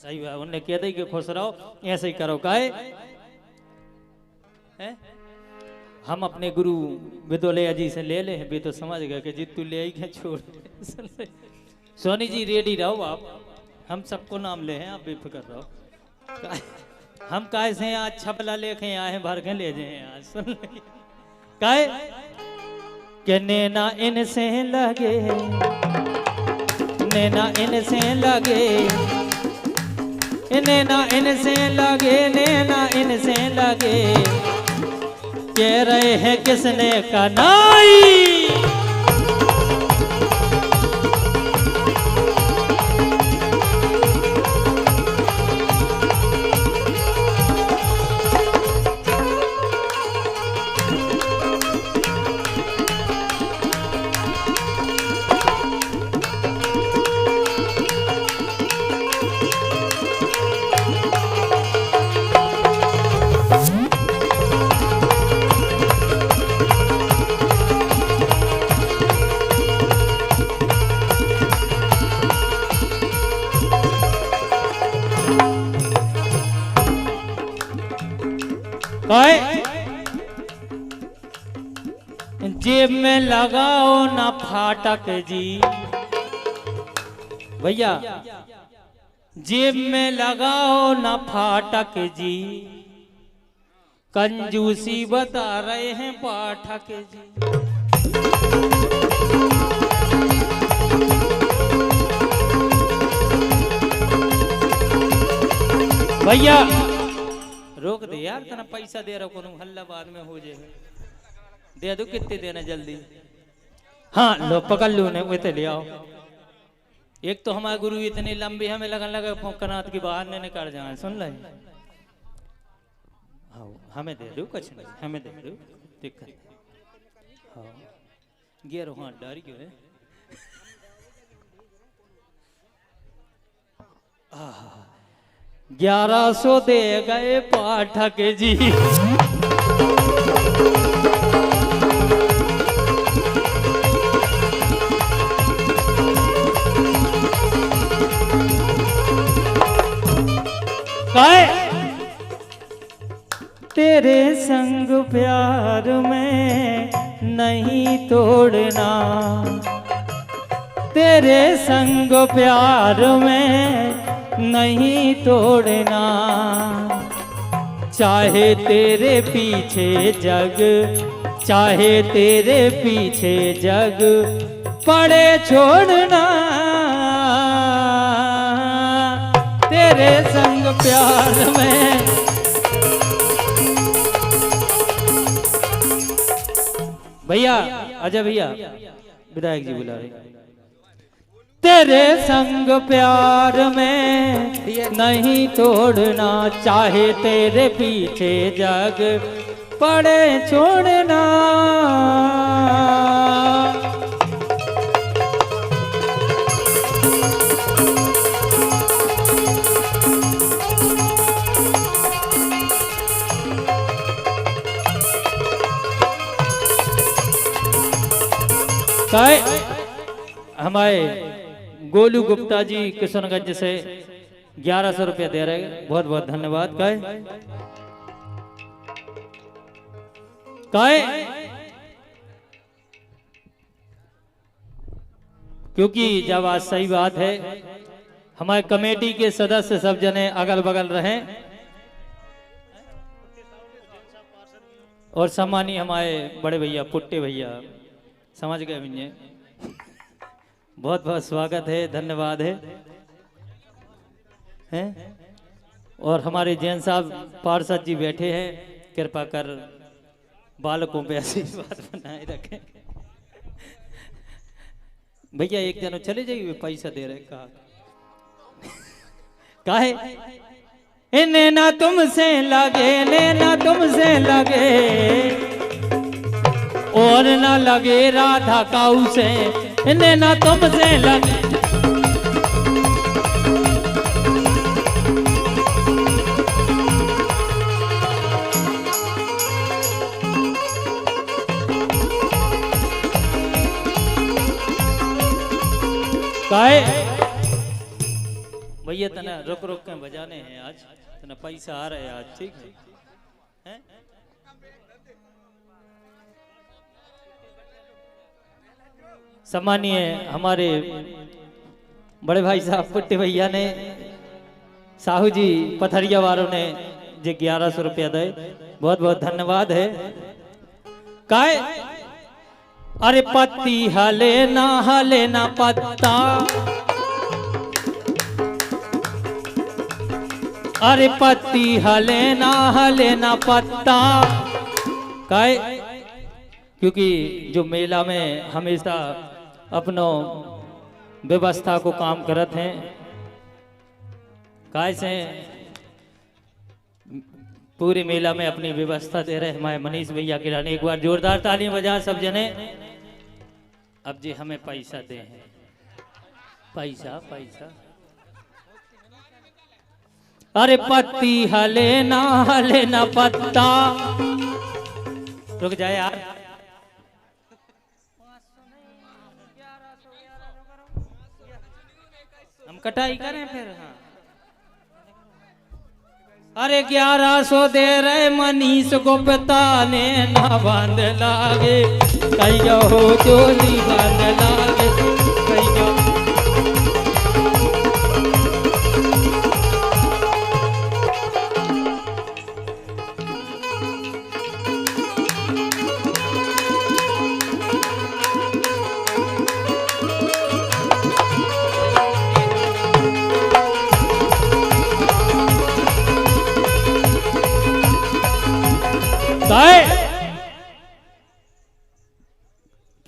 सही बात उन्हें कह दे कि खुश रहो ऐसे ही करो काहे हम अपने गुरु विदोलया जी से ले ले भी तो समझ गए कि जी तू ले आई क्या छोड़ सोनी जी रेडी रहो आप हम सबको नाम ले हैं आप बेफिक्र रहो हम काय से आज छपला लेके आए हैं भर के ले जाए आज सुन काय के नैना इनसे लगे नैना इनसे लगे नैना इनसे लगे नैना इनसे लगे कह रहे हैं किसने कनाई जेब में लगाओ ना फाटक जी भैया जेब में लगाओ ना फाटक जी कंजूसी बता रहे हैं पाठक जी भैया रोक दे यार तना पैसा दे रहा कोनो हल्ला बाद में हो जाए दे दो कितने देना जल्दी हाँ लो पकड़ लो ने वो ले आओ एक तो हमारे गुरु इतनी लंबी हमें लगन लगा कनात की बाहर ने निकाल जाए सुन ले हाँ हमें दे दो कुछ नहीं हमें दे दो दिक्कत हाँ गियर हाँ डर क्यों है 1100 दे गए पाठक जी तेरे संग प्यार में नहीं तोड़ना तेरे संग प्यार में नहीं तोड़ना चाहे तेरे पीछे जग चाहे तेरे पीछे जग पड़े छोड़ना तेरे संग प्यार में भैया अजय भैया विधायक जी बुला रहे तेरे संग प्यार में नहीं तोड़ना चाहे तेरे पीछे जग पड़े छोड़ना हमारे गोलू गुप्ता जी किशनगंज से 1100 रुपया दे रहे बहुत बहुत धन्यवाद काय क्योंकि जब आज सही बात है हमारे कमेटी के सदस्य सब जने अगल बगल रहे और सम्मानी हमारे बड़े भैया पुट्टे भैया समझ गए मुझे बहुत बहुत स्वागत है धन्यवाद है और हमारे जैन साहब पार्षद जी बैठे हैं कृपा कर बालकों पे आशीर्वाद बनाए रखें भैया एक जन चले जाइए पैसा दे रहे कहा है नैना तुमसे लगे नैना तुमसे लगे और ना लगे राधा काऊ से नैना तुमसे लगे भैया तना रुक रुक के बजाने हैं आज, तना पैसा आ रहा है आज, ठीक है? सम्मानीय हमारे बड़े भाई साहब पुट्टे भैया ने, साहू जी पथरिया वालों ने जो 1100 रुपया दे, बहुत बहुत धन्यवाद है। काय अरे पत्ती हले ना पत्ता, अरे पत्ती हले ना पत्ता। काय क्योंकि जो मेला में हमेशा अपनो व्यवस्था को काम करते हैं, काय से पूरे मेला में अपनी व्यवस्था दे रहे हमारे मनीष भैया के लाने, एक बार जोरदार ताली बजा सब जने। अब जी हमें पैसा दे हैं, पैसा पैसा। अरे पत्ती हले ना पत्ता, रुक जाए यार, हम कटाई करें फिर। हाँ अरे 1100 दे रहे मनीष को पता ने ना बांध लागे, कहीं हो चोली बांध लागे, कहीं हो।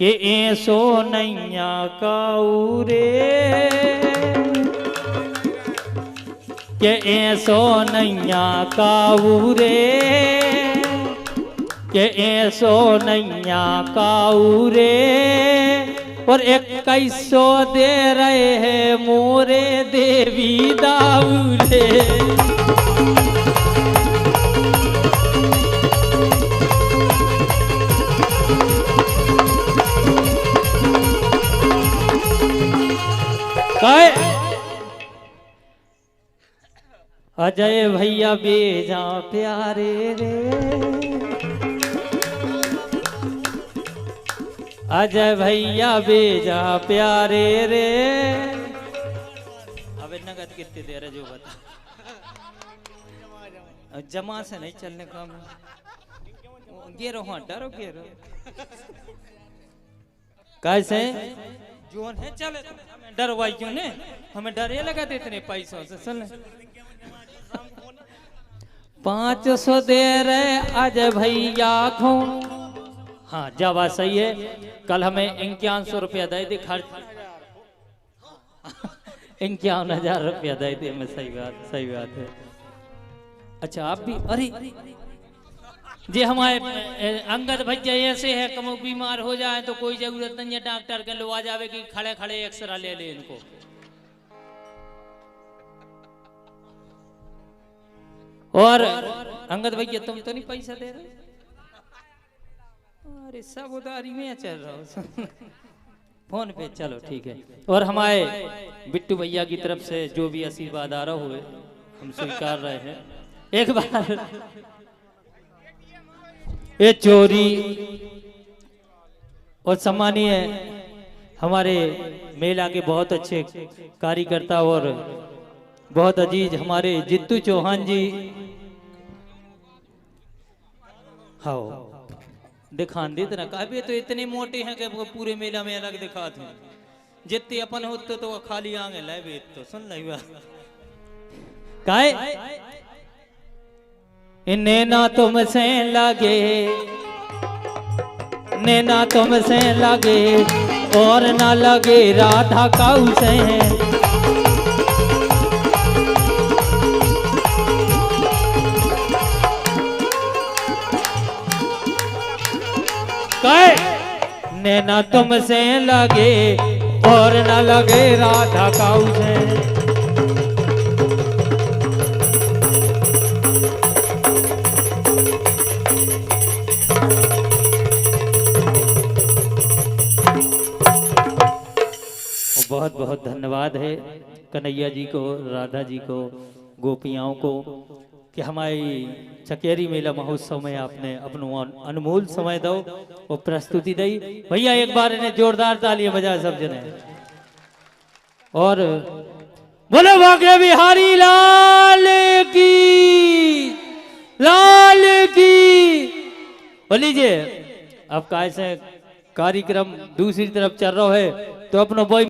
के ऐसो नैया काऊरे, के ऐसो नैया काऊरे, के ऐसो नैया काऊरे, और 2100 दे रहे हैं मोरे देवी दाऊरे। अजय भैया बेजा प्यारे रे, अजय भैया बेजा प्यारे रे। अबे नगद कितने दे रहे जो बता, जमा से नहीं चलने का। गेरो हाँ डरो गेरो कैसे जोन है चले, हमें डरवाई क्यों ने, हमें डर ये लगा देते इतने पैसों से। सुन 500 दे रहे अजय भैया को। हाँ जावा सही है, कल हमें 5100 रुपया दे दी खर्च, 51,000 रुपया दे दी हमें। सही बात है। अच्छा आप भी, अरे जे हमारे अंगद भैया ऐसे है कम बीमार हो जाए तो कोई जरूरत नहीं है डॉक्टर के लो आ जावे कि खड़े खड़े एक्सरा ले ले इनको। और अंगद भैया तुम तो नहीं पैसा दे रहे, अरे सब उधारी में चल रहा हूँ फोन पे। चलो ठीक है। और हमारे बिट्टू भैया की तरफ से जो भी आशीर्वाद आ रहा हुए हम स्वीकार रहे हैं। एक बार ये चोरी और सम्मानीय हमारे मेला के बहुत अच्छे कार्यकर्ता और बहुत अजीज हमारे जित्तू चौहान जी, हाँ दिखान दे इतना काबे तो इतने मोटे हैं कि वो पूरे मेला में अलग दिखाते हैं। जितने अपन होते तो वो खाली आगे लाए तो सुन ली बात काय नैना तुमसे लगे, नैना तुमसे लगे और ना लगे राधा काऊ से। नैना तुमसे लगे और ना लगे राधा काऊ से। बहुत बहुत धन्यवाद है। कन्हैया जी को, राधा जी को, गोपियाओं को कि हमारी चकेरी मेला महोत्सव में आपने अपनो अनमोल समय दो और प्रस्तुति दी। भैया एक बार इन्हें जोरदार तालियां बजा सब जने। और बोलो भाग्य बिहारी लाल की, लाल की। बोल लीजिए अब कैसे कार्यक्रम दूसरी तरफ चल रहा है तो अपनो बॉय